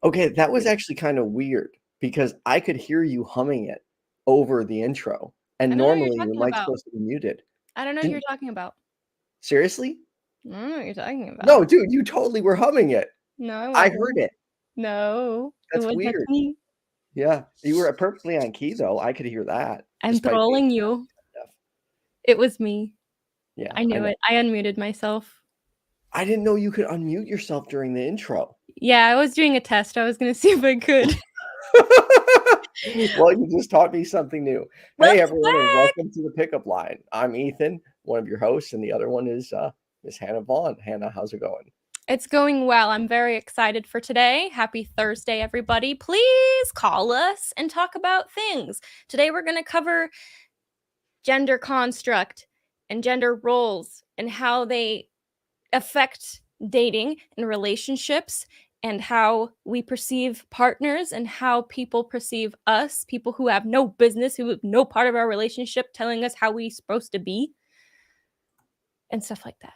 Okay, that was actually kind of weird because I could hear you humming it over the intro, I and don't know what you're normally your talking mic's about. supposed to be muted. I don't know what you're talking about. Seriously? I don't know what you're talking about. No, dude, you totally were humming it. No, I I wasn't. heard it. No, it That's wasn't weird. me. Yeah, you were perfectly on key though. I could hear that I'm despite being trolling you. deaf. It was me. Yeah, I I knew know. it. I unmuted myself. I didn't know you could unmute yourself during the intro. Yeah, I was doing a test. I was gonna see if I could. Well, you just taught me something new. Hey, Welcome everyone, and back. welcome to the Pickup Line. I'm Ethan, one of your hosts, and the other one is Miss Hannah Vaughn. Hannah, how's it going? It's going well. I'm very excited for today. Happy Thursday, everybody. Please call us and talk about things. Today we're going to cover gender construct and gender roles and how they affect dating and relationships and how we perceive partners and how people perceive us, people who have no business, who have no part of our relationship telling us how we're supposed to be and stuff like that.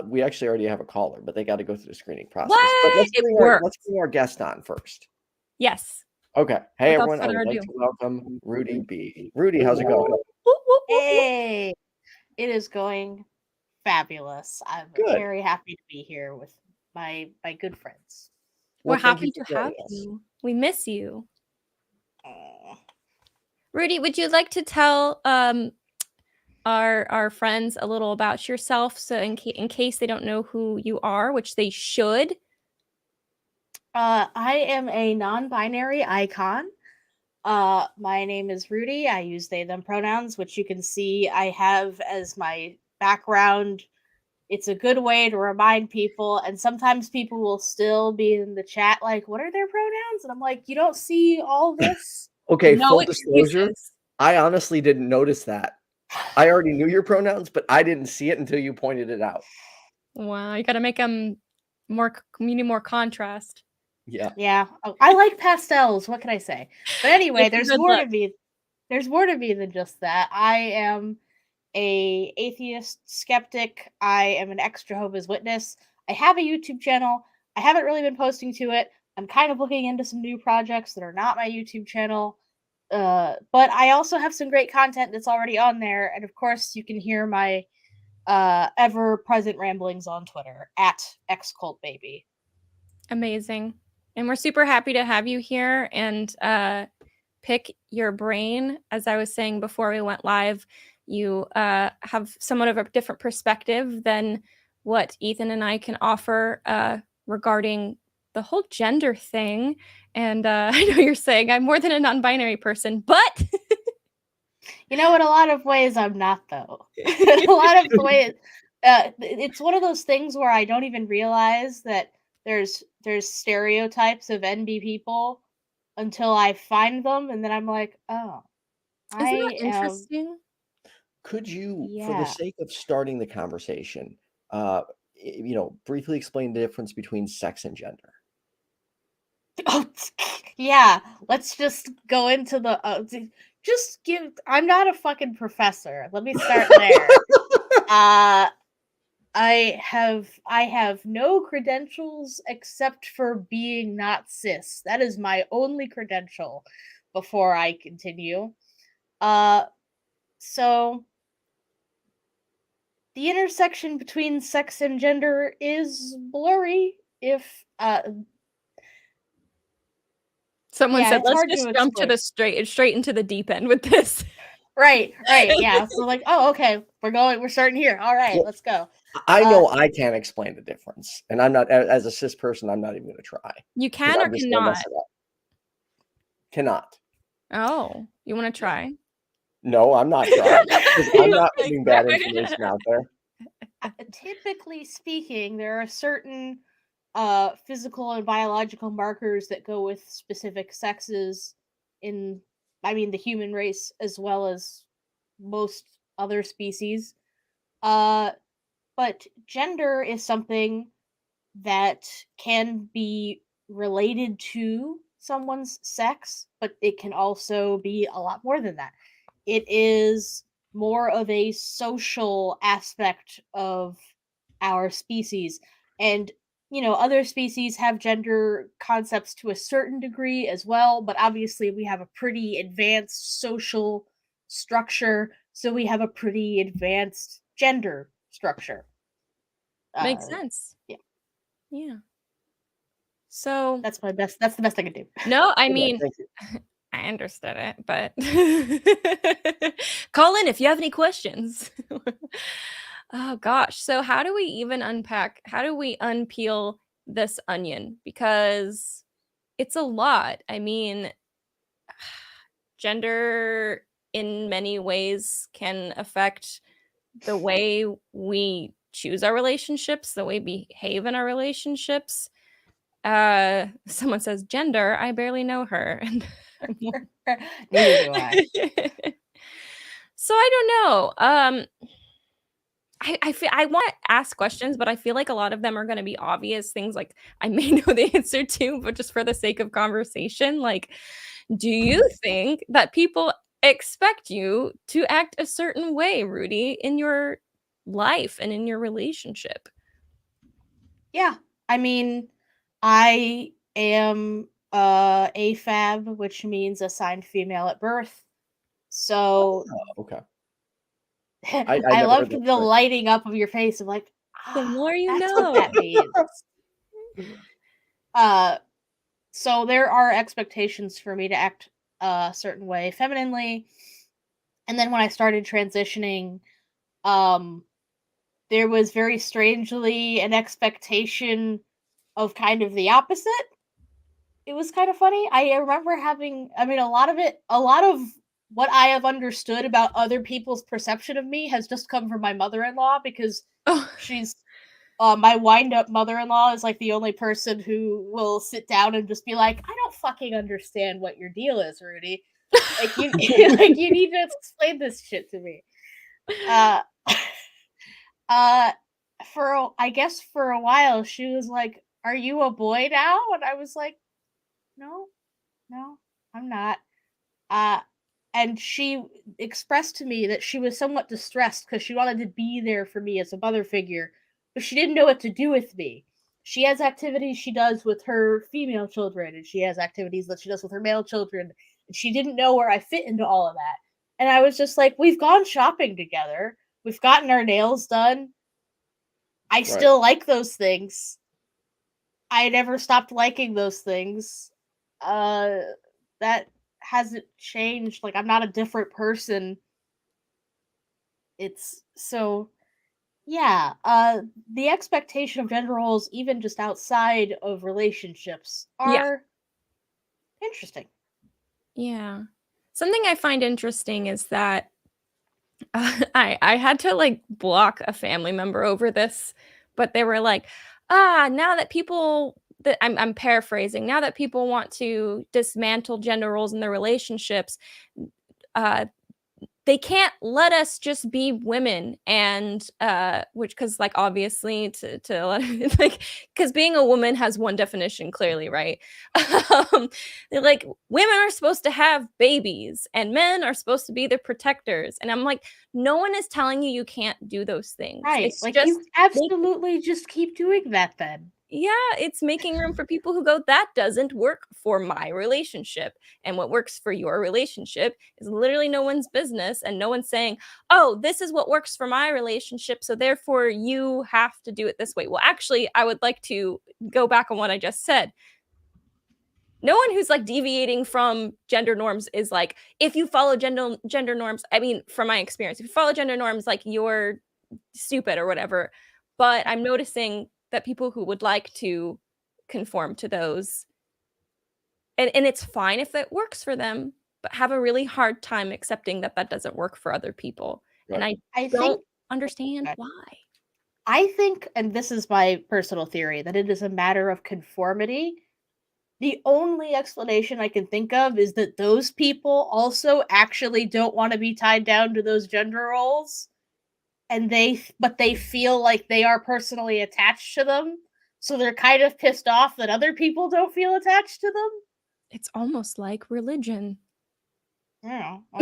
We actually already have a caller, but they got to go through the screening process. What? But It works. let's bring our guest on first. Yes. Okay. Hey, Without everyone. I further would like ado. to welcome Rudy Bee. Rudy, how's it going? Whoop, whoop, whoop, whoop. Hey, it is going fabulous. I'm Good. very happy to be here with my good friends. We're Well, thank happy you to for have joining us. you. We miss you. Aw. Rudy, would you like to tell our friends a little about yourself, so in case they don't know who you are, which they should? I am a non-binary icon. My name is Rudy. I use they them pronouns, which you can see I have as my background. It's a good way to remind people, and sometimes people will still be in the chat like, "What are their pronouns?" And I'm like, "You don't see all this?" Okay, No full disclosure, excuses. I honestly didn't notice that. I already knew your pronouns, but I didn't see it until you pointed it out. Wow, you got to make them more. You need more contrast. Yeah. Yeah, I like pastels. What can I say? But anyway, It's a there's good more look. to me. There's more to me than just that. I am a atheist skeptic. I am an ex Jehovah's Witness. I have a YouTube channel. I haven't really been posting to it. I'm kind of looking into some new projects that are not my YouTube channel. But I also have some great content that's already on there, and of course, you can hear my ever-present ramblings on Twitter at xcultbaby. Amazing. And we're super happy to have you here and pick your brain. As I was saying before we went live, you have somewhat of a different perspective than what Ethan and I can offer regarding the whole gender thing. And I know you're saying I'm more than a non-binary person, but You know, in a lot of ways, I'm not though. In a lot of ways, it's one of those things where I don't even realize that there's stereotypes of NB people until I find them, and then I'm like, oh, isn't that I am. interesting? Could you, for the Yeah. sake of starting the conversation, briefly explain the difference between sex and gender? Oh, yeah. Let's just go into the. Just give. I'm not a fucking professor. Let me start there. I have no credentials except for being not cis. That is my only credential before I continue. So the intersection between sex and gender is blurry if Someone yeah, said, it's let's hard just to jump to explain. the straight into the deep end with this. Right, yeah. So like, oh, okay, we're starting here. All right, Well, let's go. I know I can't explain the difference, and I'm not, as a cis person, I'm not even going to try. You 'Cause can or I'm just gonna cannot? mess it up. Cannot. Oh, you want to try? No, I'm not trying. 'Cause I'm not putting bad information out there. Typically speaking, there are certain physical and biological markers that go with specific sexes in the human race as well as most other species. But gender is something that can be related to someone's sex, but it can also be a lot more than that. It is more of a social aspect of our species. And other species have gender concepts to a certain degree as well, but obviously we have a pretty advanced social structure, so we have a pretty advanced gender structure. Makes sense. Yeah. Yeah. So That's the best I can do. no, I Okay, mean, thank you. I understood it, but call in if you have any questions. Oh gosh. So how do we unpeel this onion? Because it's a lot. I mean, gender in many ways can affect the way we choose our relationships, the way we behave in our relationships. Someone says gender, I barely know her. And Neither do I. So I don't know. I feel I want to ask questions, but I feel like a lot of them are going to be obvious things like I may know the answer to, but just for the sake of conversation, like, do you think that people expect you to act a certain way, Rudy, in your life and in your relationship? Yeah. I mean, I am AFAB, which means assigned female at birth. So Oh, okay. I never loved heard that, the but lighting up of your face of like, The more you that's what know. that means. So there are expectations for me to act a certain way femininely. And then when I started transitioning, there was very strangely an expectation of kind of the opposite. It was kind of funny. I remember having, I mean, a lot of what I have understood about other people's perception of me has just come from my mother-in-law because Oh. she's my wind-up mother-in-law is like the only person who will sit down and just be like, I don't fucking understand what your deal is, Rudy. Like you like you need to explain this shit to me. Uh uh I guess for a while she was like, "Are you a boy now?" And I was like, "No, no, I'm not." Uh and she expressed to me that she was somewhat distressed because she wanted to be there for me as a mother figure, but she didn't know what to do with me. She has activities she does with her female children, and she has activities that she does with her male children, and she didn't know where I fit into all of that. And I was just like, we've gone shopping together, we've gotten our nails done. I Right. still like those things. I never stopped liking those things. That hasn't changed. Like I'm not a different person. It's so yeah, the expectation of gender roles even just outside of relationships Yeah. are interesting. Yeah. Something I find interesting is that I had to like block a family member over this, but they were like, now that people that I'm paraphrasing, now that people want to dismantle gender roles in their relationships, uh they can't let us just be women and which because like obviously to let like because being a woman has one definition clearly, right? They're like women are supposed to have babies and men are supposed to be the protectors, and I'm like, no one is telling you you can't do those things. Right. It's Like you just absolutely just keep doing that then. yeah, it's making room for people who go, that doesn't work for my relationship. And what works for your relationship is literally no one's business. And no one's saying, oh, this is what works for my relationship. So therefore, you have to do it this way. Well, actually, I would like to go back on what I just said. No one who's like deviating from gender norms is like, if you follow gender norms, I mean, from my experience, if you follow gender norms, like you're stupid or whatever. But I'm noticing that people who would like to conform to those, and it's fine if it works for them, but have a really hard time accepting that that doesn't work for other people. And Right. I don't think understand okay. why. I think, and this is my personal theory, that it is a matter of conformity. The only explanation I can think of is that those people also actually don't want to be tied down to those gender roles, and but they feel like they are personally attached to them, so they're kind of pissed off that other people don't feel attached to them. It's almost like religion. Yeah, Um,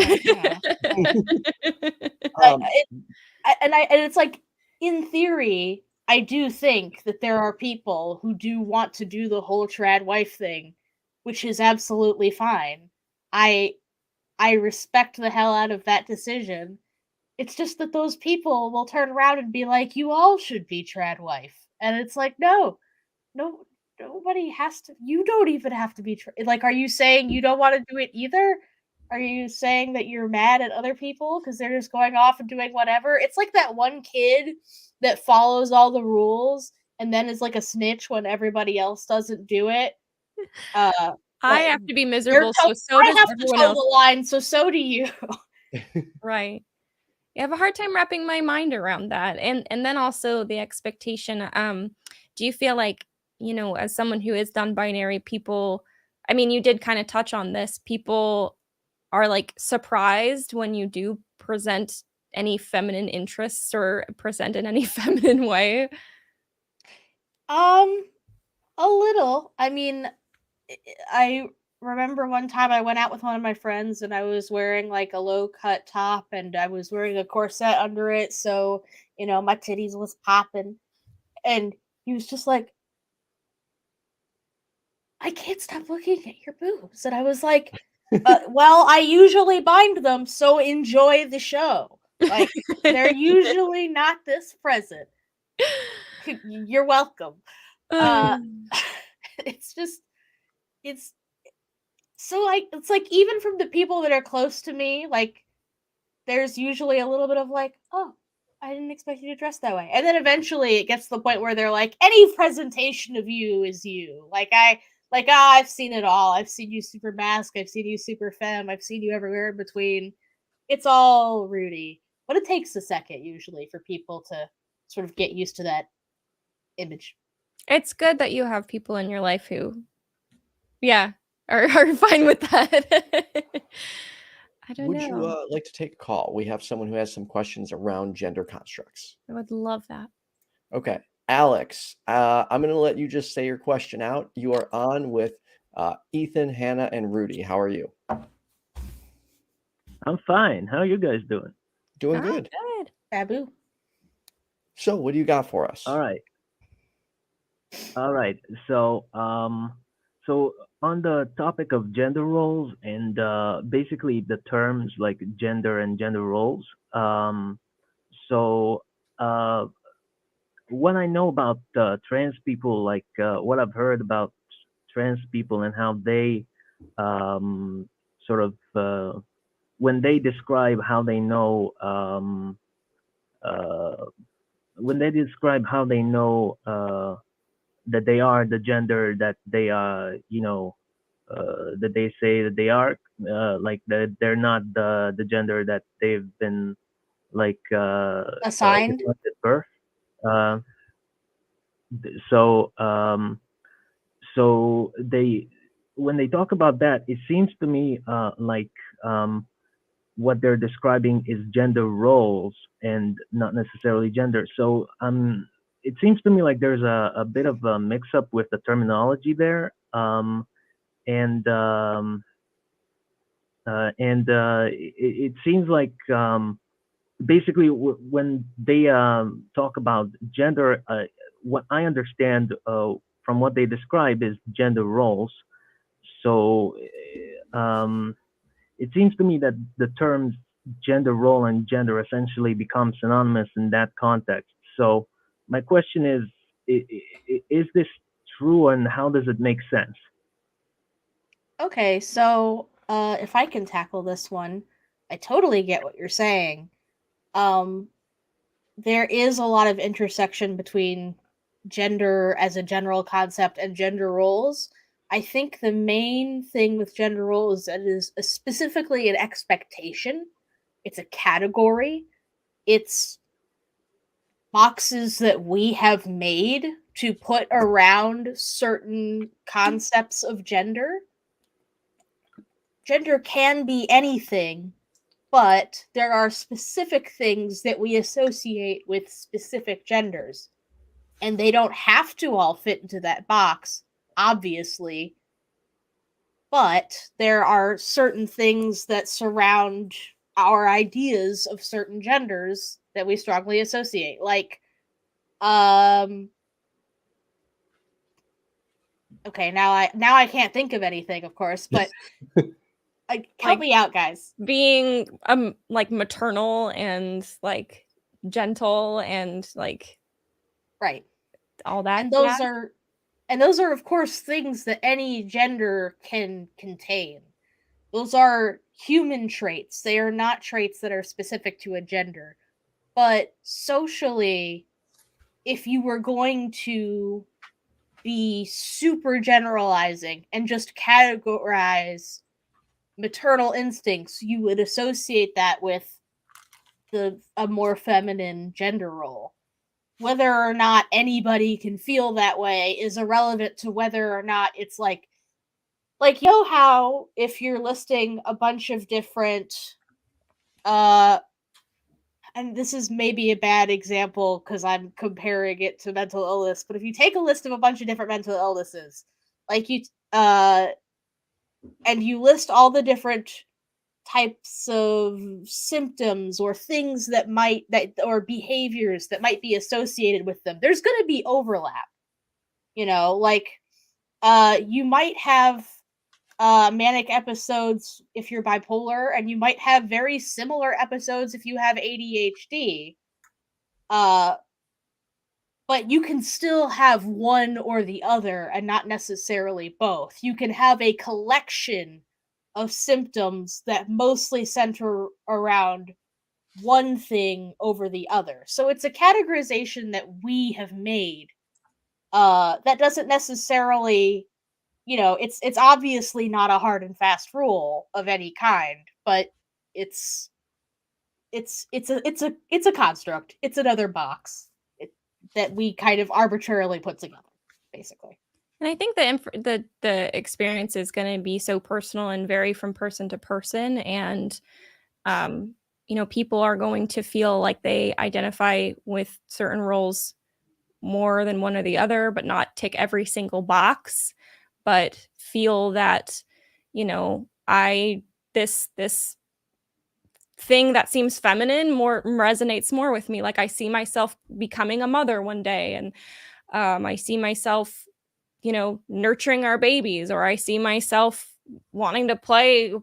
and it's like, in theory, I do think that there are people who do want to do the whole trad wife thing, which is absolutely fine. I respect the hell out of that decision. It's just that those people will turn around and be like, "You all should be trad wife," and it's like, no, nobody has to. You don't even have to be like. Are you saying you don't want to do it either? Are you saying that you're mad at other people because they're just going off and doing whatever? It's like that one kid that follows all the rules and then is like a snitch when everybody else doesn't do it. I Like, have to be you're miserable, toe- so I does have to everyone toe else. the line, so do you. Right. I have a hard time wrapping my mind around that. And then also the expectation, do you feel like, as someone who is non-binary, people, I mean, you did kind of touch on this, people are like surprised when you do present any feminine interests or present in any feminine way? A little. I mean, I remember one time I went out with one of my friends and I was wearing like a low cut top and I was wearing a corset under it, so my titties was popping, and he was just like, "I can't stop looking at your boobs," and I was like, "Well, I usually bind them, so enjoy the show. Like, they're usually not this present. You're welcome." Uh, it's just, it's so like it's like even from the people that are close to me, like there's usually a little bit of like, "Oh, I didn't expect you to dress that way," and then eventually it gets to the point where they're like, "Any presentation of you is you." I've seen it all. I've seen you super mask. I've seen you super femme. I've seen you everywhere in between. It's all Rudy, but it takes a second usually for people to sort of get used to that image. It's good that you have people in your life who, yeah, are fine with that. I don't Would you know. like to take a call? We have someone who has some questions around gender constructs. I would love that. Okay, Alex, I'm going to let you just say your question out. You are on with Ethan, Hannah, and Rudy. How are you? I'm fine. How are you guys doing? Doing Oh, good. good. Taboo. So, what do you got for us? All right. All right. So on the topic of gender roles and basically the terms like gender and gender roles. So uh, what I know about trans people, like what I've heard about trans people and how they sort of when they describe how they know uh, when they describe how they know that they are the gender that they that they say that they are, like that they're not the gender that they've been like Assigned. at birth. Uh, so so they when they talk about that, it seems to me like what they're describing is gender roles and not necessarily gender. So it seems to me like there's a bit of a mix up with the terminology there. And it seems like basically when they talk about gender, what I understand from what they describe is gender roles. So it seems to me that the terms gender role and gender essentially become synonymous in that context. So my question is this true and how does it make sense? Okay, so if I can tackle this one, I totally get what you're saying. Um, there is a lot of intersection between gender as a general concept and gender roles. I think the main thing with gender roles is that it is specifically an expectation. It's a category. It's boxes that we have made to put around certain concepts of gender. Gender can be anything, but there are specific things that we associate with specific genders. And they don't have to all fit into that box, obviously. But there are certain things that surround our ideas of certain genders that we strongly associate. Like, Okay, now I can't think of anything, of course, but help me out, guys. Being like maternal and like gentle and like right, all that. and those are of course things that any gender can contain. Those are human traits. They are not traits that are specific to a gender. But socially, if you were going to be super generalizing and just categorize maternal instincts, you would associate that with a more feminine gender role. Whether or not anybody can feel that way is irrelevant to whether or not it's like you know how if you're listing a bunch of different and this is maybe a bad example because I'm comparing it to mental illness, but if you take a list of a bunch of different mental illnesses, like and you list all the different types of symptoms or things that or behaviors that might be associated with them, there's going to be overlap. Like you might have manic episodes if you're bipolar, and you might have very similar episodes if you have ADHD. But you can still have one or the other and not necessarily both. You can have a collection of symptoms that mostly center around one thing over the other. So it's a categorization that we have made that doesn't necessarily, it's obviously not a hard and fast rule of any kind, but it's a construct. It's another box that we kind of arbitrarily put together, basically. And I think the experience is going to be so personal and vary from person to person, and people are going to feel like they identify with certain roles more than one or the other, but not tick every single box, but feel that this thing that seems feminine more resonates more with me. Like I see myself becoming a mother one day, and I see myself nurturing our babies, or I see myself wanting to play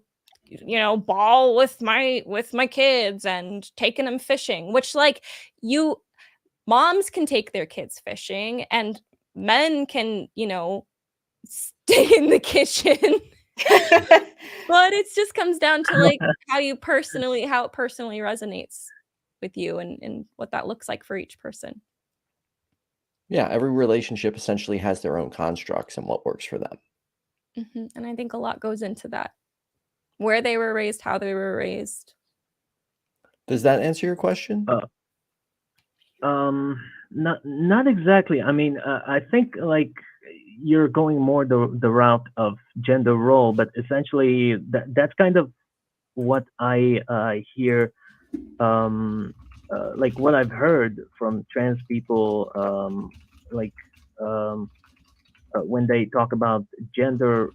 ball with my kids and taking them fishing, which like moms can take their kids fishing and men can stay in the kitchen. But it just comes down to like how it personally resonates with you and what that looks like for each person. Yeah, every relationship essentially has their own constructs and what works for them. Mm-hmm. And I think a lot goes into that. Where they were raised, how they were raised. Does that answer your question? Not exactly. I mean, I think like you're going more the route of gender role, but essentially that's kind of what I hear. Like what I've heard from trans people, when they talk about gender,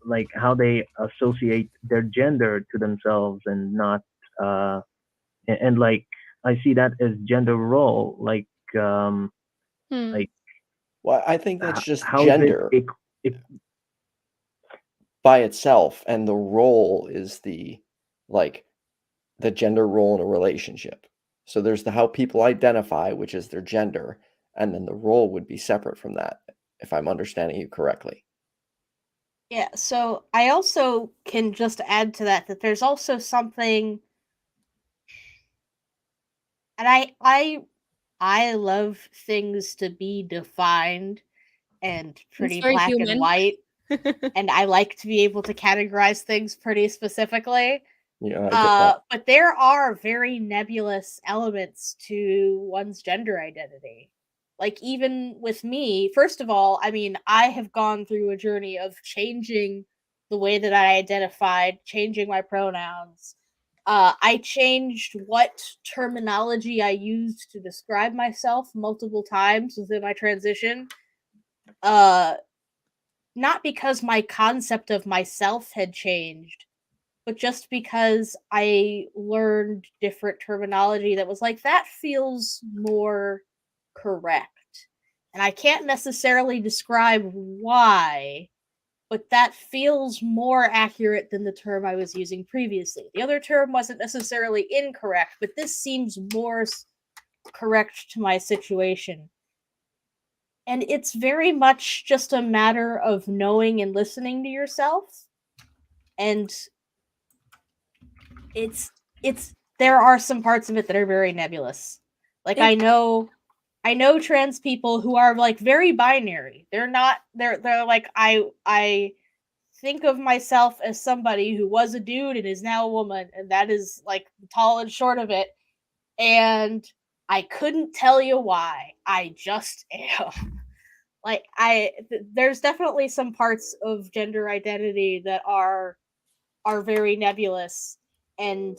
like how they associate their gender to themselves and not, and like I see that as gender role, like, like. Well, I think that's just how gender by itself, and the role is the gender role in a relationship. So there's the how people identify, which is their gender, and then the role would be separate from that, if I'm understanding you correctly. Yeah, so I also can just add to that there's also something, and I love things to be defined and pretty black human. And white, and I like to be able to categorize things pretty specifically. Yeah, I get that. But there are very nebulous elements to one's gender identity. Like even with me, first of all, I mean, I have gone through a journey of changing the way that I identified, changing my pronouns. I changed what terminology I used to describe myself multiple times within my transition. Not because my concept of myself had changed, but just because I learned different terminology that was like, that feels more correct. And I can't necessarily describe why, but that feels more accurate than the term I was using previously. The other term wasn't necessarily incorrect, but this seems more correct to my situation. And it's very much just a matter of knowing and listening to yourself. And there are some parts of it that are very nebulous. Like I know trans people who are like very binary. They're like I think of myself as somebody who was a dude and is now a woman, and that is like the tall and short of it. And I couldn't tell you why. I just am. Like there's definitely some parts of gender identity that are very nebulous. And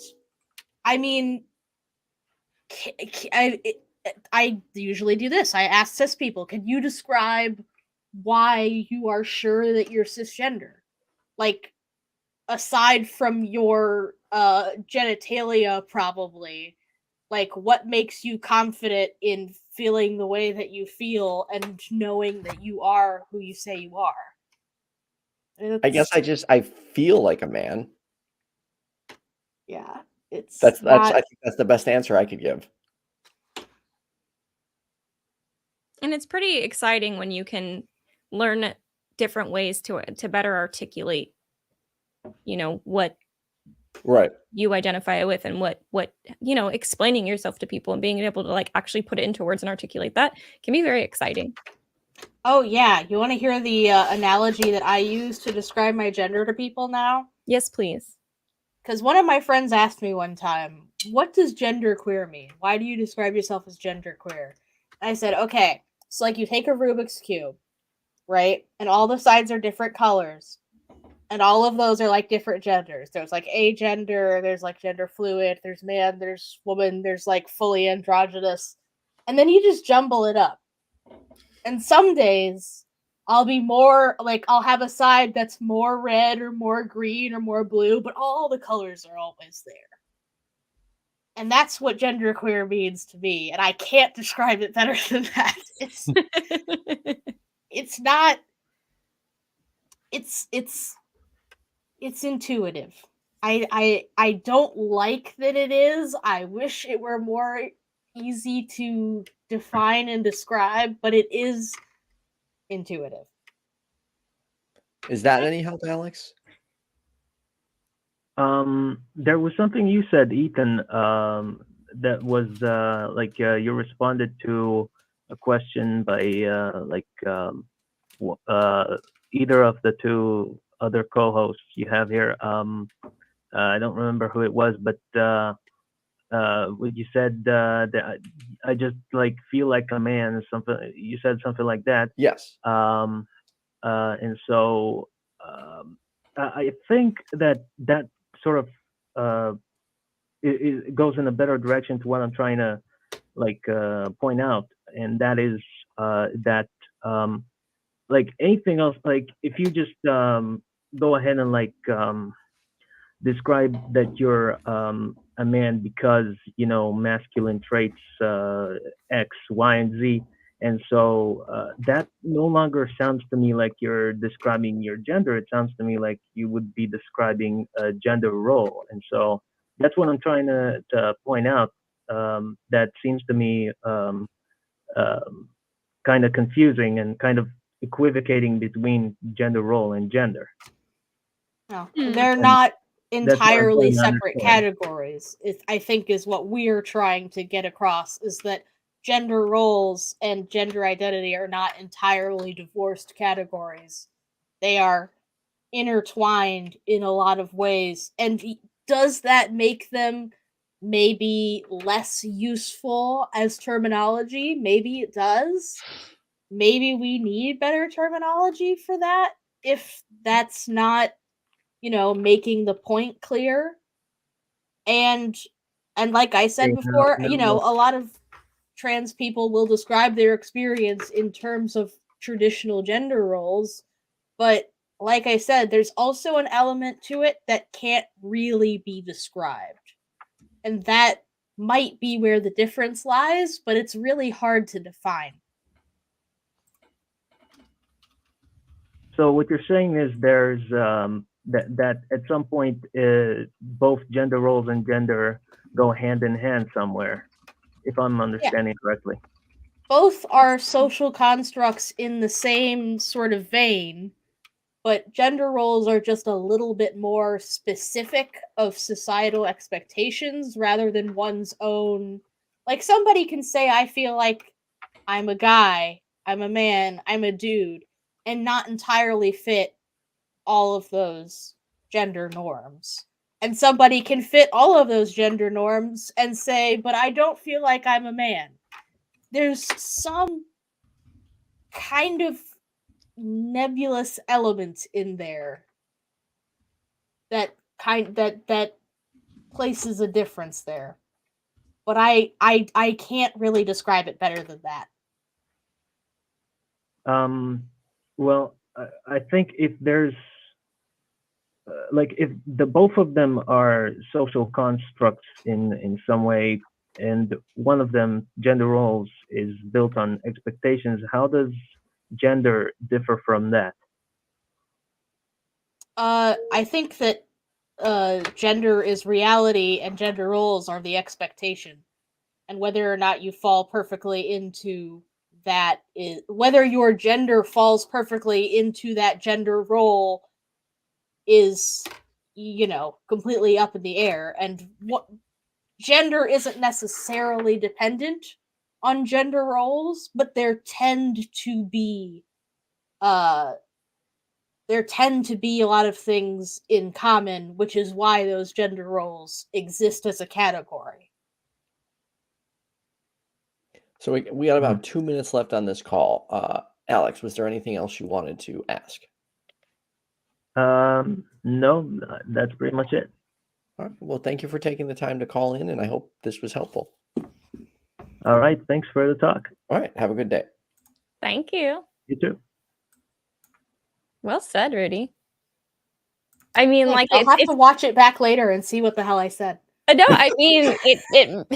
I mean, I usually do this. I ask cis people, can you describe why you are sure that you're cisgender? Like, aside from your genitalia, probably. Like, what makes you confident in feeling the way that you feel and knowing that you are who you say you are? I guess I feel like a man. Yeah, it's I think that's the best answer I could give. And it's pretty exciting when you can learn different ways to better articulate, what right you identify with, and what explaining yourself to people and being able to like actually put it into words and articulate that can be very exciting. Oh yeah, you want to hear the analogy that I use to describe my gender to people now? Yes, please. Because one of my friends asked me one time, what does genderqueer mean? Why do you describe yourself as genderqueer? And I said, okay, so like you take a Rubik's Cube, right? And all the sides are different colors. And all of those are like different genders. There's like agender, there's like gender fluid, there's man, there's woman, there's like fully androgynous. And then you just jumble it up. And some days I'll be more like I'll have a side that's more red or more green or more blue, but all the colors are always there. And that's what genderqueer means to me, and I can't describe it better than that. It's not it's intuitive. I don't like that it is. I wish it were more easy to define and describe, but it is intuitive. Is that any help, Alex? There was something you said, Ethan, that was you responded to a question by either of the two other co-hosts you have here. I don't remember who it was, but you said that I just like feel like a man. Something you said something like that. Yes. And so I think that sort of it goes in a better direction to what I'm trying to point out, and that is that like anything else, like if you just go ahead and describe that you're a man because masculine traits X, Y, and Z. And so that no longer sounds to me like you're describing your gender. It sounds to me like you would be describing a gender role. And so that's what I'm trying to point out. That seems to me kind of confusing and kind of equivocating between gender role and gender. No, they're not entirely separate categories. I think is what we're trying to get across, is that gender roles and gender identity are not entirely divorced categories. They are intertwined in a lot of ways. And does that make them maybe less useful as terminology? Maybe it does. Maybe we need better terminology for that, if that's not, making the point clear. And like I said before, a lot of trans people will describe their experience in terms of traditional gender roles, but like I said, there's also an element to it that can't really be described, and that might be where the difference lies, but it's really hard to define. So what you're saying is there's that at some point both gender roles and gender go hand in hand somewhere, if I'm understanding correctly. Both are social constructs in the same sort of vein, but gender roles are just a little bit more specific of societal expectations rather than one's own. Like, somebody can say, I feel like I'm a guy, I'm a man, I'm a dude, and not entirely fit all of those gender norms. And somebody can fit all of those gender norms and say, but I don't feel like I'm a man. There's some kind of nebulous element in there that places a difference there. But I can't really describe it better than that. Well, I think if there's like if the both of them are social constructs in some way, and one of them, gender roles, is built on expectations, how does gender differ from that? I think that gender is reality and gender roles are the expectation. And whether or not you fall perfectly into that is whether your gender falls perfectly into that gender role is, completely up in the air. And what gender isn't necessarily dependent on gender roles, but there tend to be a lot of things in common, which is why those gender roles exist as a category. So we got about 2 minutes left on this call. Alex, was there anything else you wanted to ask? No, that's pretty much it. All right. Well, thank you for taking the time to call in, and I hope this was helpful. All right. Thanks for the talk. All right. Have a good day. Thank you. You too. Well said, Rudy. I mean, Look, like, I'll have to watch it back later and see what the hell I said. No, I mean, it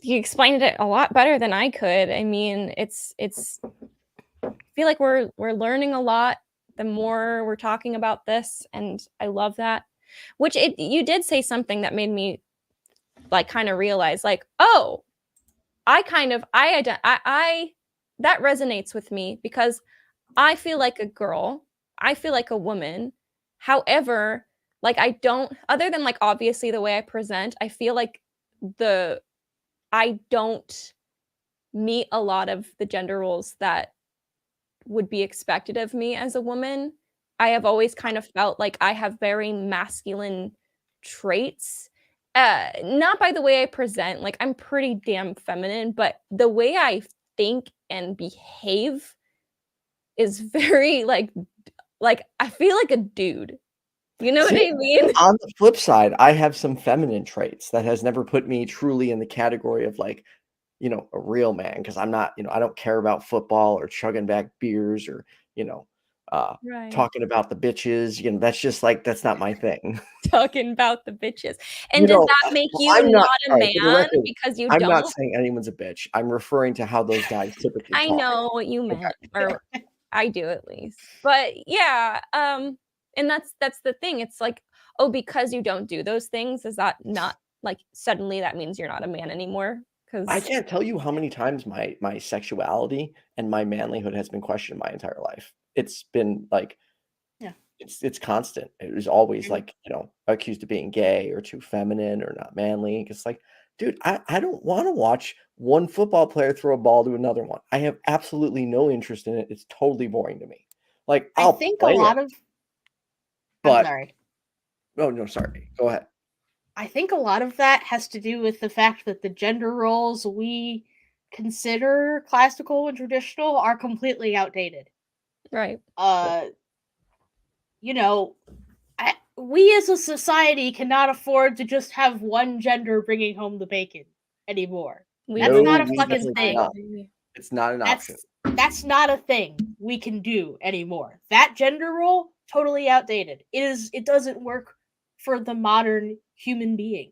you explained it a lot better than I could. I mean, it's I feel like we're learning a lot the more we're talking about this, and I love that. Which you did say something that made me like kind of realize, like, oh, I that resonates with me because I feel like a girl, I feel like a woman. However, like, I don't, other than like obviously the way I present, I feel like I don't meet a lot of the gender roles that would be expected of me as a woman. I have always kind of felt like I have very masculine traits. Not by the way I present, like, I'm pretty damn feminine, but the way I think and behave is very like I feel like a dude. You know what I mean? On the flip side, I have some feminine traits that has never put me truly in the category of like, a real man, because I'm not, I don't care about football or chugging back beers or, Right. talking about the bitches. That's just like, that's not my thing. Talking about the bitches. And does that make you not a man because you I'm don't? not saying anyone's a bitch. I'm referring to how those guys typically I talk. know what you meant, or I do at least. But yeah, and that's the thing. It's like, oh, because you don't do those things, is that not like suddenly that means you're not a man anymore? Because I can't tell you how many times my sexuality and my manlyhood has been questioned my entire life. It's been like, Yeah. It's constant. It was always like, accused of being gay or too feminine or not manly. It's like, dude, I don't want to watch one football player throw a ball to another one. I have absolutely no interest in it. It's totally boring to me. Like, I think a lot of. but I'm sorry. Oh no, sorry. Go ahead. I think a lot of that has to do with the fact that the gender roles we consider classical and traditional are completely outdated. right. We as a society cannot afford to just have one gender bringing home the bacon anymore. That's not a fucking thing. It's not an option. That's not a thing we can do anymore. That gender role, totally outdated. It doesn't work for the modern human being.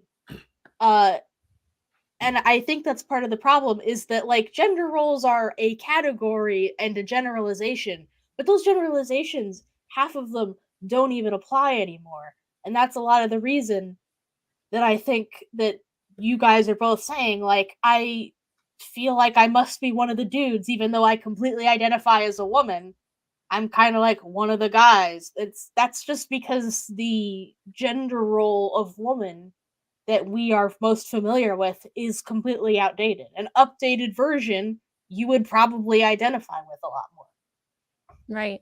And I think that's part of the problem, is that like gender roles are a category and a generalization, but those generalizations, half of them don't even apply anymore. And that's a lot of the reason that I think that you guys are both saying, like, I feel like I must be one of the dudes, even though I completely identify as a woman. I'm kind of like one of the guys. That's just because the gender role of woman that we are most familiar with is completely outdated. An updated version you would probably identify with a lot more. Right.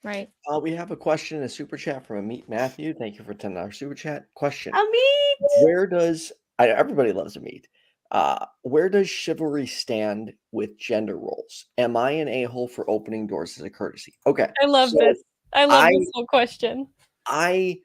Right. We have a question in a super chat from Ameet Mathew. Thank you for $10 super chat. Question: Ameet! Where does everybody loves Ameet? Where does chivalry stand with gender roles? Am I an a-hole for opening doors as a courtesy? Okay, I love so this. I love I this whole question. I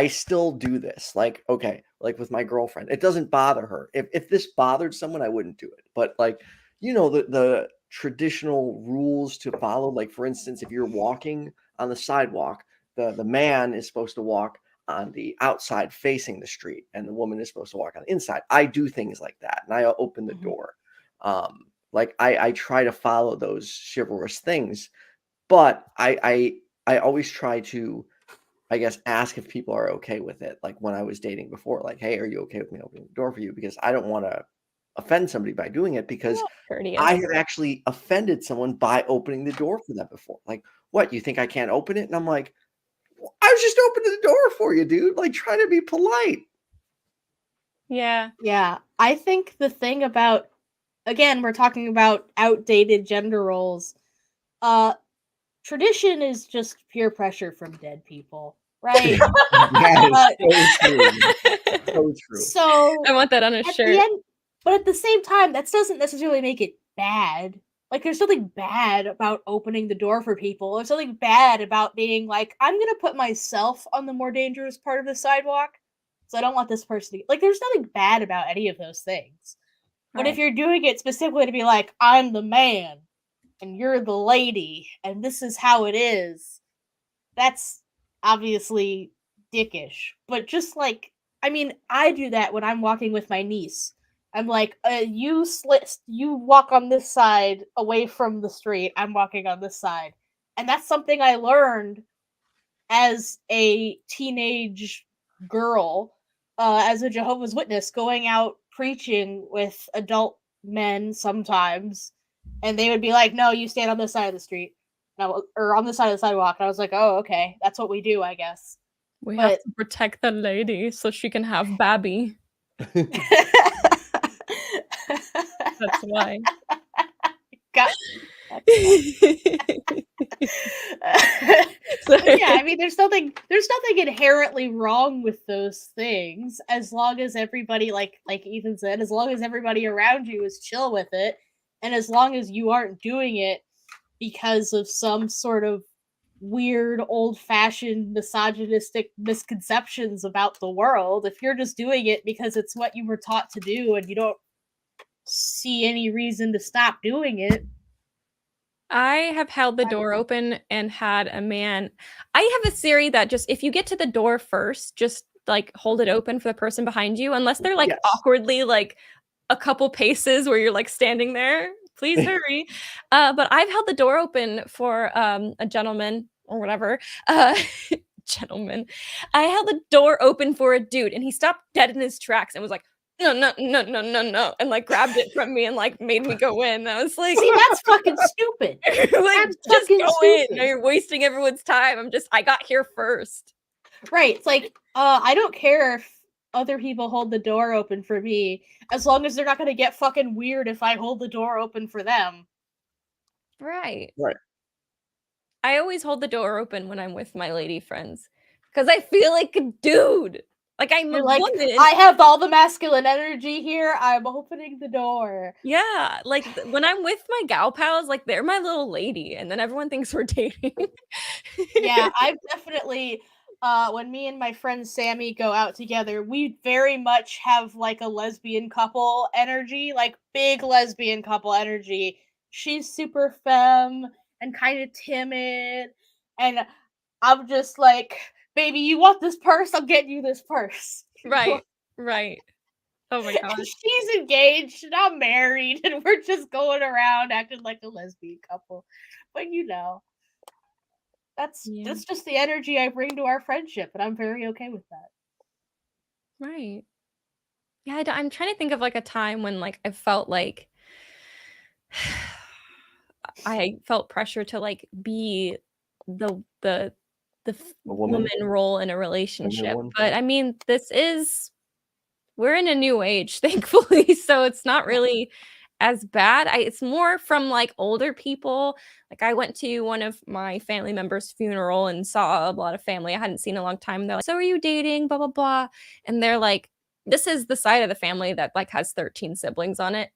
still do this. Like, okay, like with my girlfriend, it doesn't bother her. If this bothered someone, I wouldn't do it. But like, the traditional rules to follow. Like, for instance, if you're walking on the sidewalk, the man is supposed to walk on the outside facing the street, and the woman is supposed to walk on the inside. I do things like that, and I open the Mhm. door. Like I try to follow those chivalrous things, but I always try to, I guess, ask if people are okay with it. Like when I was dating before, like, hey, are you okay with me opening the door for you? Because I don't want to offend somebody by doing it, because Well, courteous. I have actually offended someone by opening the door for them before. Like, what, you think I can't open it? And I'm like, I was just opening the door for you, dude. Like, try to be polite. Yeah. Yeah, I think the thing about, again, we're talking about outdated gender roles. Tradition is just peer pressure from dead people, right? That is so true. So true. So I want that on a at shirt. the end, but at the same time, that doesn't necessarily make it bad. Like, there's something bad about opening the door for people. There's something bad about being like, I'm gonna put myself on the more dangerous part of the sidewalk, so I don't want this person to. Like, there's nothing bad about any of those things. But if Right. you're doing it specifically to be like, I'm the man, and you're the lady, and this is how it is, that's obviously dickish. But just like, I mean, I do that when I'm walking with my niece. I'm like, you walk on this side away from the street. I'm walking on this side, and that's something I learned as a teenage girl, as a Jehovah's Witness, going out preaching with adult men sometimes, and they would be like, "No, you stand on this side of the street." Or on the side of the sidewalk. And I was like, oh, okay, that's what we do, I guess. We have But to protect the lady so she can have Babby. That's why. Got But yeah, I mean, there's nothing inherently wrong with those things, as long as everybody, like Ethan said, as long as everybody around you is chill with it, and as long as you aren't doing it because of some sort of weird old-fashioned misogynistic misconceptions about the world. If you're just doing it because it's what you were taught to do and you don't see any reason to stop doing it. I have held the door open and had a man. I have a theory that just if you get to the door first, just like hold it open for the person behind you, unless they're like Yes. awkwardly like a couple paces where you're like standing there. Please hurry. But I've held the door open for a gentleman or whatever. Gentleman. I held the door open for a dude and he stopped dead in his tracks and was like, no, no, no, no, no, no, and like grabbed it from me and like made me go in. I was like, See, that's fucking stupid. like, That's just fucking go stupid. in. Now you're wasting everyone's time. I got here first. Right. It's like, I don't care if other people hold the door open for me, as long as they're not gonna get fucking weird if I hold the door open for them. Right. Right. I always hold the door open when I'm with my lady friends because I feel like a dude. Like I'm You're a like, woman. I have all the masculine energy here. I'm opening the door. Yeah, like when I'm with my gal pals, like they're my little lady, and then everyone thinks we're dating. Yeah, I've definitely, when me and my friend Sammy go out together, we very much have like a lesbian couple energy, like big lesbian couple energy. She's super femme and kind of timid, and I'm just like, baby, you want this purse? I'm getting you this purse. Right, right. Oh my god. And she's engaged and I'm married and we're just going around acting like a lesbian couple. But that's just the energy I bring to our friendship, and I'm very okay with that. Right. Yeah, I'm trying to think of like a time when like I felt like I felt pressure to like be the woman role in a relationship. But I mean, we're in a new age, thankfully, so it's not really as bad. It's more from like older people. Like I went to one of my family members' funeral and saw a lot of family I hadn't seen in a long time. They're like, "So are you dating? Blah blah blah," and they're like, "This is the side of the family that like has 13 siblings on it."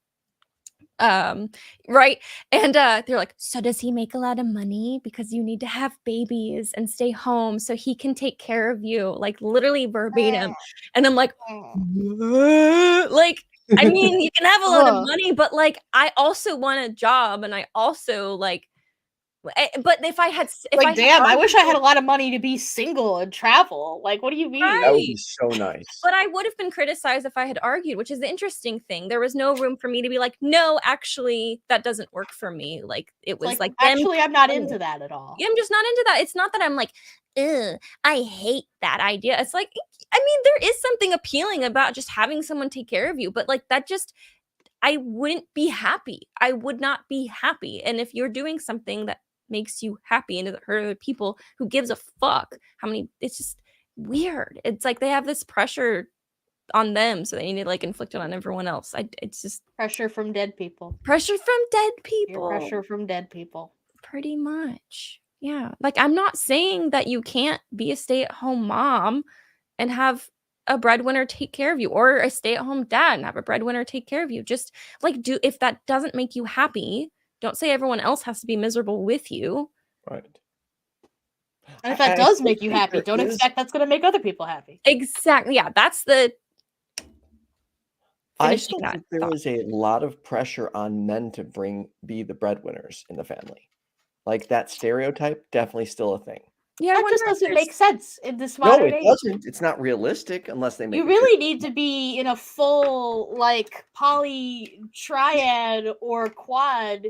Right, and they're like, "So does he make a lot of money? Because you need to have babies and stay home so he can take care of you," like literally verbatim. And I'm like, "What?" Like, I mean, you can have a lot of money, but like I also want a job and I also like but if I had like, damn, I wish I had a lot of money to be single and travel. Like, what do you mean? That would be so nice. But I would have been criticized if I had argued, which is the interesting thing. There was no room for me to be like, "No, actually, that doesn't work for me." Like, it was like actually, I'm not into that at all. Yeah, I'm just not into that. It's not that I'm like, "Ugh, I hate that idea." It's like, I mean, there is something appealing about just having someone take care of you, but like that just I wouldn't be happy. I would not be happy. And if you're doing something that makes you happy and doesn't hurt other people, who gives a fuck how many, it's just weird. It's like they have this pressure on them, so they need to like inflict it on everyone else. It's just pressure from dead people. Pressure from dead people. Pressure from dead people. Pretty much. Yeah. Like I'm not saying that you can't be a stay-at-home mom and have a breadwinner take care of you, or a stay-at-home dad and have a breadwinner take care of you. Just like if that doesn't make you happy, don't say everyone else has to be miserable with you. Right. And if that does make you happy, don't expect that's going to make other people happy. Exactly. Yeah, that's the I still think there is a lot of pressure on men to be the breadwinners in the family. Like that stereotype, definitely still a thing. Yeah, that just doesn't make sense in this modern age. No, it doesn't. It's not realistic unless they make you really need to be in a full like poly triad or quad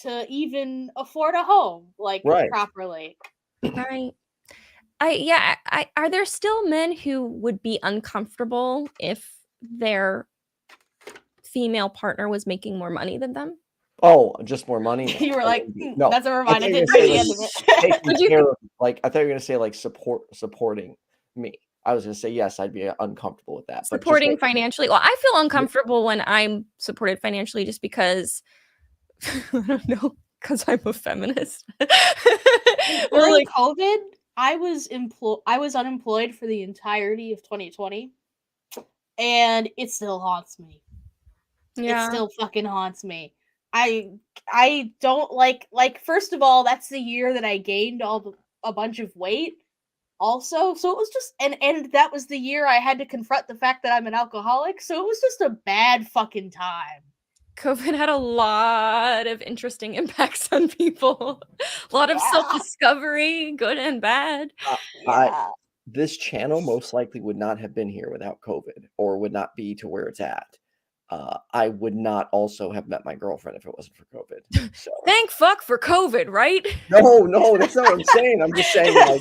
to even afford a home like properly. Right. Are there still men who would be uncomfortable if their female partner was making more money than them? Oh, just more money? You were like, no, that's a reminder. I didn't say the end of it. Like, I thought you were going to say like supporting me. I was going to say, yes, I'd be uncomfortable with that. Supporting financially. Well, I feel uncomfortable when I'm supported financially just because, I don't know, because I'm a feminist. During like, COVID, I was unemployed for the entirety of 2020, and it still haunts me. Yeah. It still fucking haunts me. I don't like first of all, that's the year that I gained a bunch of weight also. So it was just and that was the year I had to confront the fact that I'm an alcoholic. So it was just a bad fucking time. COVID had a lot of interesting impacts on people. A lot of self-discovery, good and bad. This channel most likely would not have been here without COVID, or would not be to where it's at. I would not also have met my girlfriend if it wasn't for COVID. So thank fuck for COVID, right? No, that's not what I'm saying. I'm just saying, like,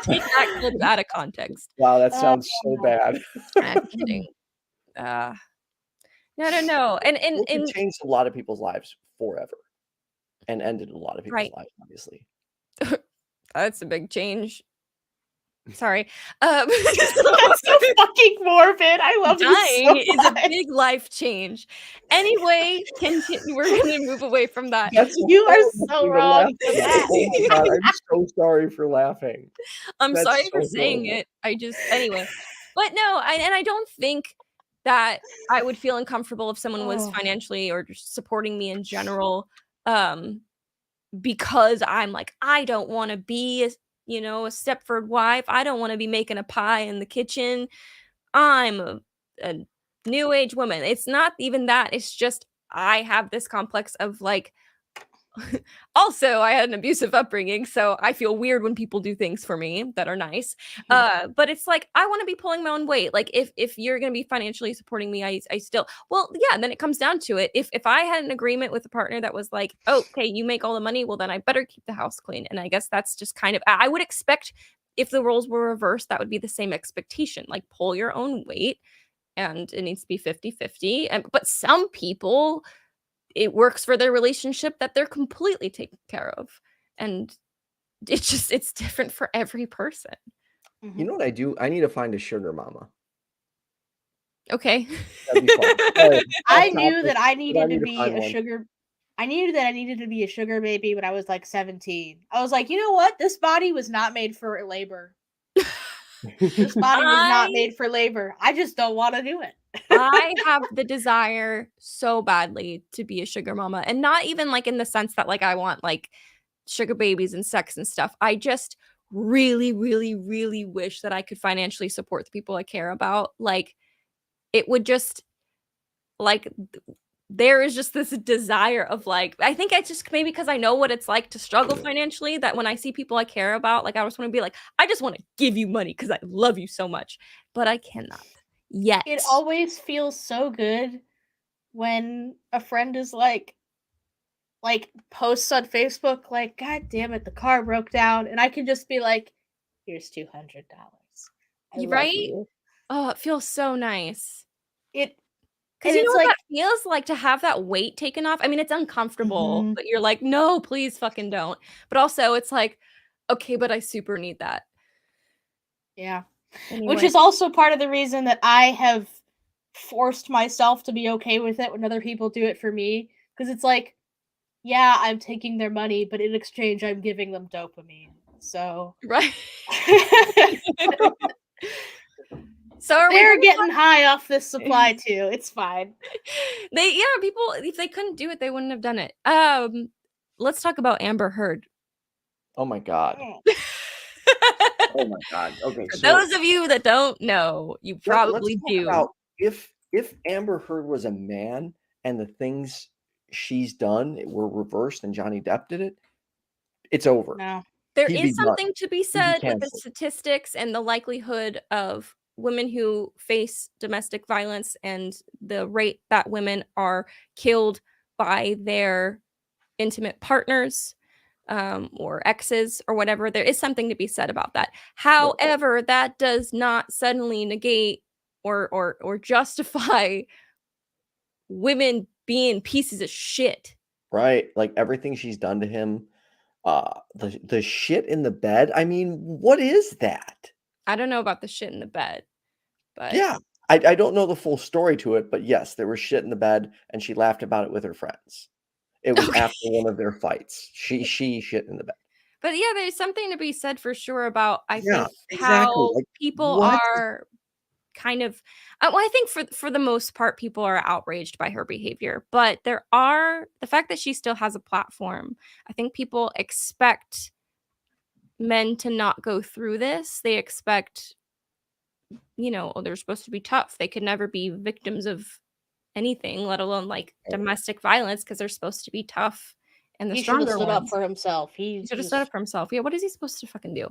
take that clip out of context. Wow, that sounds so bad. I'm kidding. No. And it changed a lot of people's lives forever, and ended a lot of people's lives, obviously. That's a big change. Sorry. That's so fucking morbid. I love dying is a big life change. Anyway, we're going to move away from that. You are so wrong. Oh God, I'm so sorry for laughing. I'm sorry for saying it. Anyway. But no, I don't think that I would feel uncomfortable if someone was financially or just supporting me in general, because I'm like, I don't want to be a Stepford wife. I don't want to be making a pie in the kitchen. I'm a new age woman. It's not even that. It's just I have this complex of like, Also, I had an abusive upbringing, so I feel weird when people do things for me that are nice. But it's like I want to be pulling my own weight. Like if you're going to be financially supporting me, I still well, yeah. Then it comes down to it. If I had an agreement with a partner that was like, oh, okay, you make all the money, well then I better keep the house clean. And I guess that's just kind of I would expect if the roles were reversed, that would be the same expectation. Like pull your own weight, and it needs to be 50-50. And but some people it works for their relationship that they're completely taken care of. And it's different for every person. You know what I do? I need to find a sugar mama. Okay. That'd be fun. Sorry, I off knew topic, that I but needed to need be find a one. sugar. I knew that I needed to be a sugar baby when I was like 17. I was like, you know what? This body was not made for labor. This body was not made for labor. I just don't want to do it. I have the desire so badly to be a sugar mama, and not even like in the sense that like I want like sugar babies and sex and stuff. I just really, really, really wish that I could financially support the people I care about. Like it would just like there is just this desire of like I think it's just maybe because I know what it's like to struggle financially that when I see people I care about, like I just want to be like, I just want to give you money because I love you so much, but I cannot yet. It always feels so good when a friend is like posts on Facebook like, God damn it, the car broke down, and I can just be like, here's $200. I love Right? you. Oh, it feels so nice. It Because and you know it's what like that feels like to have that weight taken off? I mean, it's uncomfortable, Mhm. but you're like, "No, please fucking don't." But also it's like, "Okay, but I super need that." yeah. Which Anyway. is also part of the reason that I have forced myself to be okay with it when other people do it for me. Because it's like, yeah, I'm taking their money, but in exchange, I'm giving them dopamine. So Right. So are we they're gonna getting high off this supply too. It's fine. people if they couldn't do it, they wouldn't have done it. Let's talk about Amber Heard. Oh my god. Oh my god. Okay, For so those of you that don't know, you let's probably talk do. about if Amber Heard was a man and the things she's done were reversed and Johnny Depp did it, it's over. No. There He'd be is done. something to be He'd be said with the canceled. statistics and the likelihood of women who face domestic violence and the rate that women are killed by their intimate partners or exes or whatever. There is something to be said about that. However, that does not suddenly negate or justify women being pieces of shit. Right? Like everything she's done to him, the shit in the bed. I mean, what is that? I don't know about the shit in the bed, but Yeah. I don't know the full story to it, but yes, there was shit in the bed and she laughed about it with her friends. It was Okay. after one of their fights. She shit in the bed. But yeah, there's something to be said for sure about I Yeah, think exactly. how Like, people what? are kind of well, I think for the most part people are outraged by her behavior, but there are the fact that she still has a platform. I think people expect men to not go through this. They expect oh, they're supposed to be tough. They could never be victims of anything, let alone like domestic violence because they're supposed to be tough and the He should have stronger stood up ones. for himself. He should have stood up for himself. Yeah, what is he supposed to fucking do?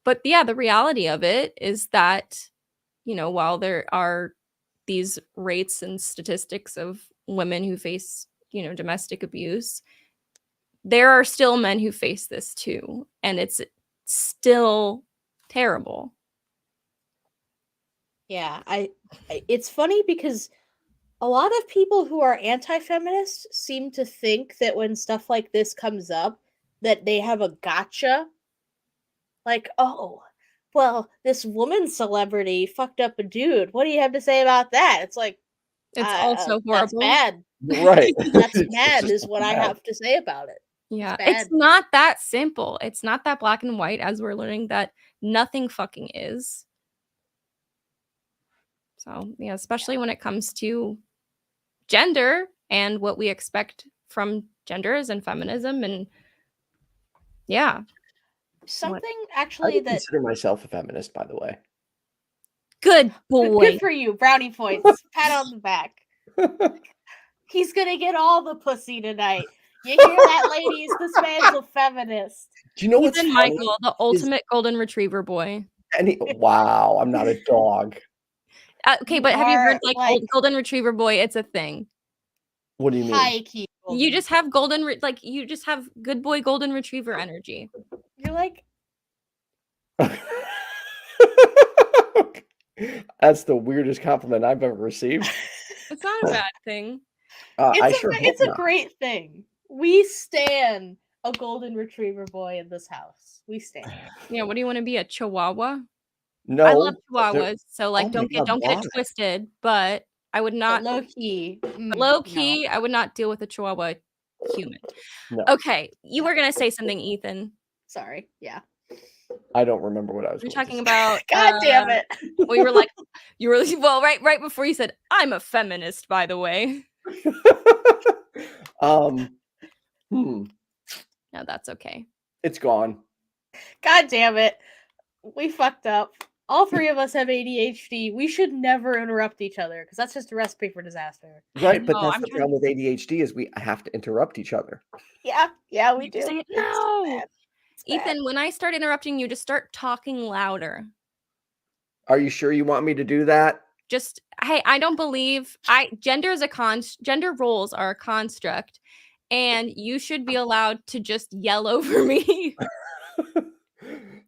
But yeah, the reality of it is that, while there are these rates and statistics of women who face, domestic abuse, there are still men who face this too. And it's still terrible. Yeah, it's funny because a lot of people who are anti-feminist seem to think that when stuff like this comes up, that they have a gotcha. Like, oh, well, this woman celebrity fucked up a dude. What do you have to say about that? It's like, It's also that's horrible. bad. Right. That's It's bad, just is what I bad. have to say about it. Yeah, bad. it's not that simple. It's not that black and white, as we're learning that nothing fucking is. So, yeah, especially when it comes to gender and what we expect from genders and feminism and yeah. Something I actually would that consider myself a feminist, by the way. Good boy. good for you, brownie points. Pat on the back. He's gonna get all the pussy tonight. You hear that, ladies? This man's a feminist. Do you know what's Ethan funny? Micheal, the ultimate golden retriever boy. Wow, I'm not a dog. Okay, You but have you heard are, like golden retriever boy? It's a thing. What do you mean? high key. You just have you just have good boy golden retriever energy. You're like, That's the weirdest compliment I've ever received. It's not a bad thing. it's a great thing. We stan a golden retriever boy in this house. We stand. Yeah, what do you want to be, a chihuahua? No, I love chihuahuas, so like oh my don't get God, it twisted, but I would not Low key. low key, I would not deal with a chihuahua human. No. Okay, you were gonna say something, Ethan. Sorry. Yeah. I don't remember what I was. You're going to talking say. about God damn it. well, you were well right before you said I'm a feminist, by the way. No, that's okay. It's gone. God damn it. We fucked up. All three of us have ADHD. We should never interrupt each other because that's just a recipe for disaster. Right, but No, that's I'm the trying- problem with ADHD is we have to interrupt each other. Yeah, we You do. say it It's now. bad. It's bad. Ethan, when I start interrupting you, just start talking louder. Are you sure you want me to do that? Just hey, I don't believe gender roles are a construct, and you should be allowed to just yell over me.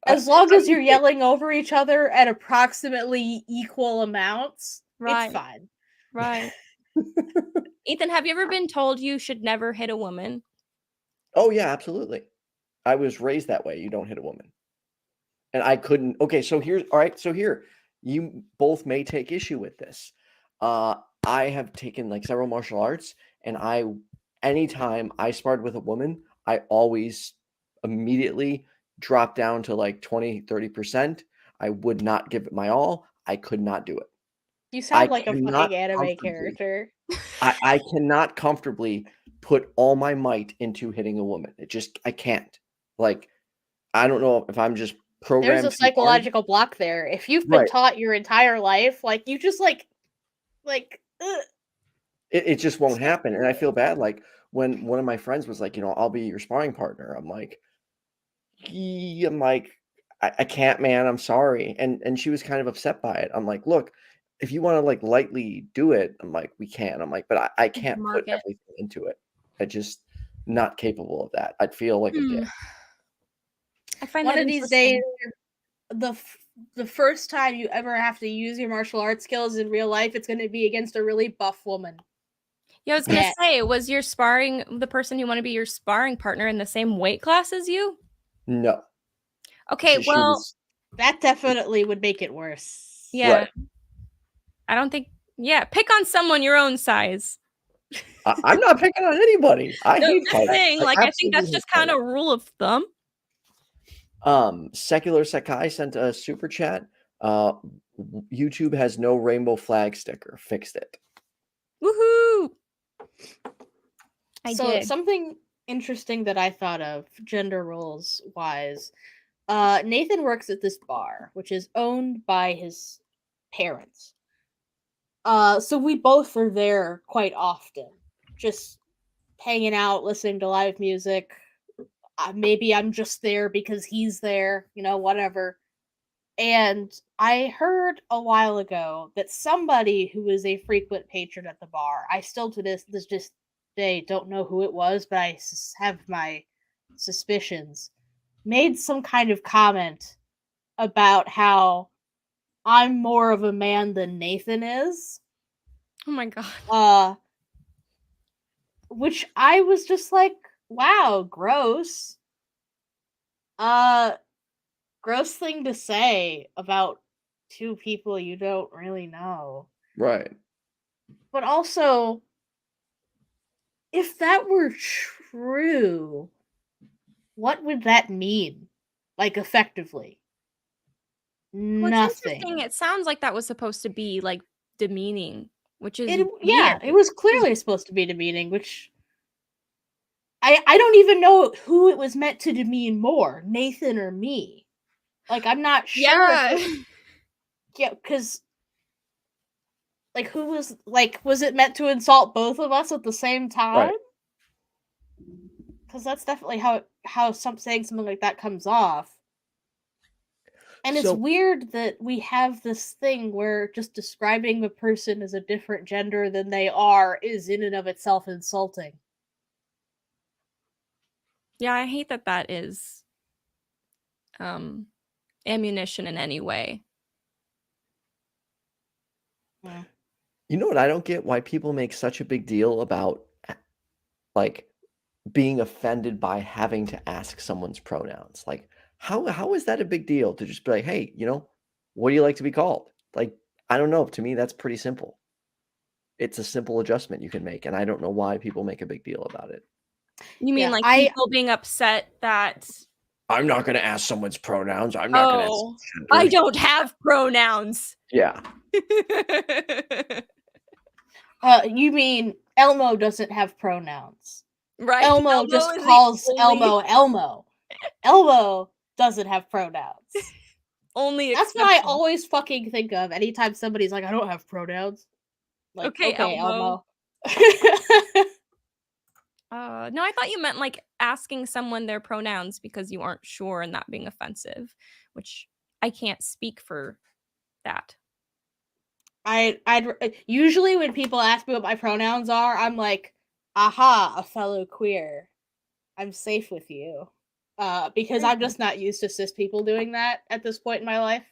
As long as you're yelling over each other at approximately equal amounts, Right. it's fine. Right. Ethan, have you ever been told you should never hit a woman? Oh yeah, absolutely. I was raised that way. You don't hit a woman. And I couldn't. Okay, so here's all right. So here, you both may take issue with this. I have taken like several martial arts, and anytime I sparred with a woman, I always immediately drop down to like 20-30%. I would not give it my all. I could not do it. You sound like a cannot fucking anime comfortably- character. I cannot comfortably put all my might into hitting a woman. I can't. Like, I don't know if I'm just programmed. There's a too hard. psychological block there. If you've been Right. taught your entire life, like you just like ugh. It just won't happen. And I feel bad. Like when one of my friends was like, I'll be your sparring partner. I'm like, I can't, man. I'm sorry. And she was kind of upset by it. I'm like, look, if you want to like lightly do it, I'm like, we can. I'm like, but I can't put Mark it. everything into it. I just not capable of that. I'd feel like a dick. I find One that of these interesting. days, the first time you ever have to use your martial arts skills in real life, it's going to be against a really buff woman. Yeah, I was gonna Yeah. say, was the person you want to be your sparring partner in the same weight class as you? No. Okay, She well, was- That definitely would make it worse. yeah. Right. I don't think. Yeah, pick on someone your own size. I'm not picking on anybody. I No, hate just fighting. saying, like I think that's absolutely just hate kind of rule of thumb. fighting. Secular Skye sent a super chat. YouTube has no rainbow flag sticker. Fixed it. Woohoo! I So did. something interesting that I thought of gender roles wise, Nathan works at this bar, which is owned by his parents. So we both are there quite often, just hanging out, listening to live music. Maybe I'm just there because he's there, whatever. And I heard a while ago that somebody who is a frequent patron at the bar, I still to this day don't know who it was, but I have my suspicions, made some kind of comment about how I'm more of a man than Nathan is. Oh my god. Which I was just like, wow, gross. Gross thing to say about two people you don't really know. Right. But also, if that were true, what would that mean? Like, effectively? Well, it's Nothing. interesting. It sounds like that was supposed to be like demeaning, which is Yeah, weird. it was clearly supposed to be demeaning, which I don't even know who it was meant to demean more, Nathan or me. Like, I'm not sure. Yeah. Yeah, because Like, who was was it meant to insult both of us at the same time? Right. Because that's definitely how saying something like that comes off. And it's So weird that we have this thing where just describing a person as a different gender than they are is in and of itself insulting. Yeah, I hate that that is ammunition in any way. Yeah. you know what I don't get? Why people make such a big deal about like being offended by having to ask someone's pronouns. Like, how is that a big deal to just be like, hey, what do you like to be called? Like, I don't know. To me, that's pretty simple. It's a simple adjustment you can make, and I don't know why people make a big deal about it. You mean Yeah, like I people being upset that I'm not going to ask someone's pronouns. I'm not going to oh, ask I genders. don't have pronouns. Yeah. you mean Elmo doesn't have pronouns. Right. Elmo just is the calls only- Elmo Elmo. Elmo doesn't have pronouns. only That's what I exception. always fucking think of anytime somebody's like, I don't have pronouns. Like, Okay, Elmo. No, I thought you meant like asking someone their pronouns because you aren't sure and that being offensive, which I can't speak for that. I'd usually when people ask me what my pronouns are, I'm like, aha, a fellow queer. I'm safe with you. Because I'm just not used to cis people doing that at this point in my life.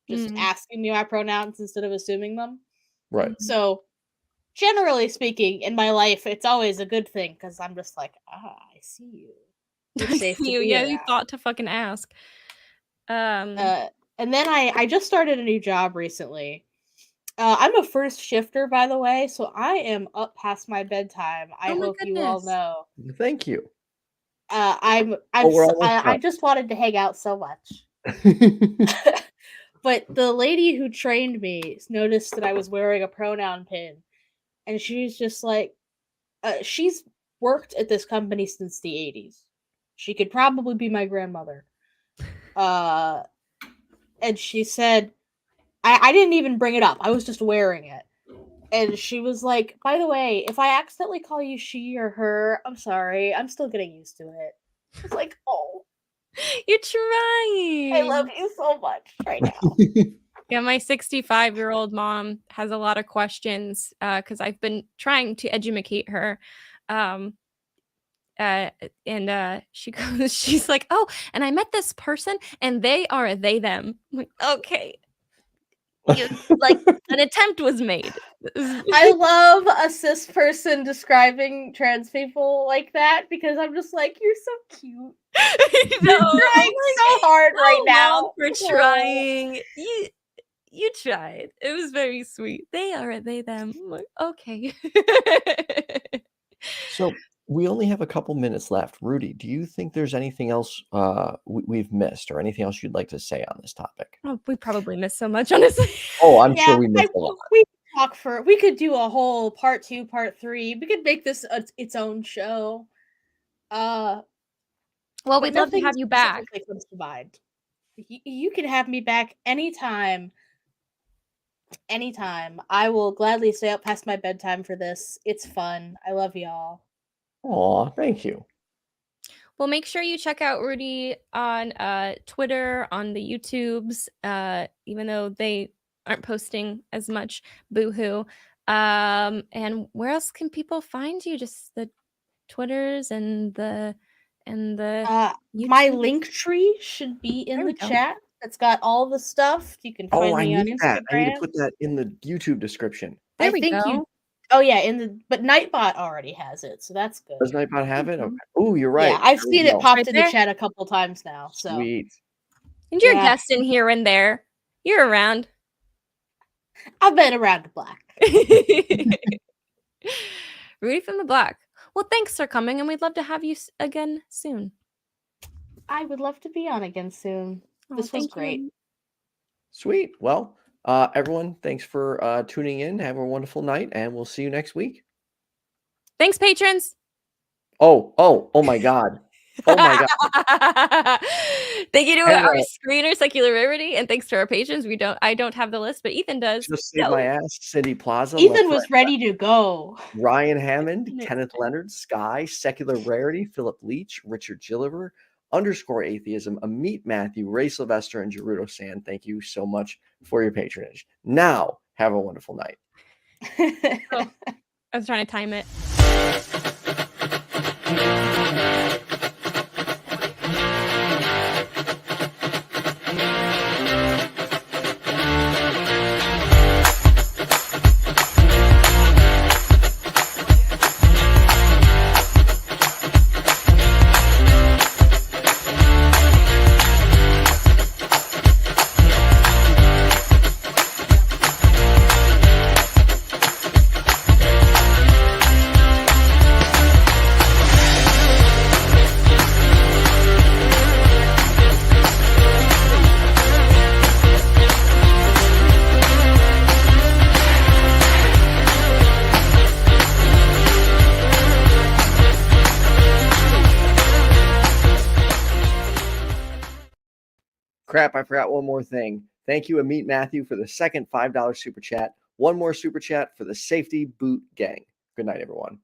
Just asking me my pronouns instead of assuming them. Right. So, generally speaking, in my life, it's always a good thing because I'm just like, I see you. You're safe to be You around. thought to fucking ask. And then I just started a new job recently. I'm a first shifter, by the way, so I am up past my bedtime. I Oh my hope you all goodness. know. Thank you. We're almost I just wanted to hang out so much. But the lady who trained me noticed that I was wearing a pronoun pin, and she's just like, she's worked at this company since the 80s. She could probably be my grandmother. And she said, I didn't even bring it up. I was just wearing it. And she was like, by the way, if I accidentally call you she or her, I'm sorry. I'm still getting used to it. I was like, oh. You're trying. I love you so much right now. Yeah, my 65-year-old mom has a lot of questions because I've been trying to educate her. She goes, she's like, oh, and I met this person and they are they them. I'm like, okay. Like an attempt was made. I love a cis person describing trans people like that because I'm just like, you're so cute. You're trying so hard right now. For trying. You tried. It was very sweet. They are they them. I'm like, okay. So we only have a couple minutes left. Rudy, do you think there's anything else we've missed or anything else you'd like to say on this topic? Oh, we probably missed so much, honestly. Oh, I'm sure we missed a lot. We could do a whole part 2, part 3. We could make this its own show. Well, we'd love to have you back. Comes to mind. You can have me back anytime. Anytime. I will gladly stay up past my bedtime for this. It's fun. I love y'all. Aw, thank you. Well, make sure you check out Rudy on Twitter, on the YouTubes, even though they aren't posting as much. Boo-hoo. And where else can people find you? Just the Twitters and the my link tree should be in the chat. It's got all the stuff. You can find me on Instagram. That. I need to put that in the YouTube description. There we go. Oh yeah, but Nightbot already has it, so that's good. Does Nightbot have it? Okay. Oh, you're right. Yeah, I've seen it popped in the chat a couple times now. So sweet. And you're guesting here and there. You're around. I've been around the block. Rudy from the block. Well, thanks for coming, and we'd love to have you again soon. I would love to be on again soon. This was great. Sweet. Well, everyone, thanks for tuning in. Have a wonderful night, and we'll see you next week. Thanks, patrons. Oh my God. Oh my god. Thank you to And, our screener, Secular Rarity, and thanks to our patrons. I don't have the list, but Ethan does. Just saved my ass. Cindy PLAZA. Ethan was ready to go. Ryan Hammond, Kenneth Leonard, Skye, Secular Rarity, Philip Leitch, Richard Gilliver, _Atheism, Ameet, Mathew, Ray Sylvester, and Gerudo Sand. Thank you so much for your patronage. Now, have a wonderful night. Oh, I was trying to time it. Crap, I forgot one more thing. Thank you, Ameet Mathew, for the second $5 super chat. One more super chat for the Safety Boot Gang. Good night, everyone.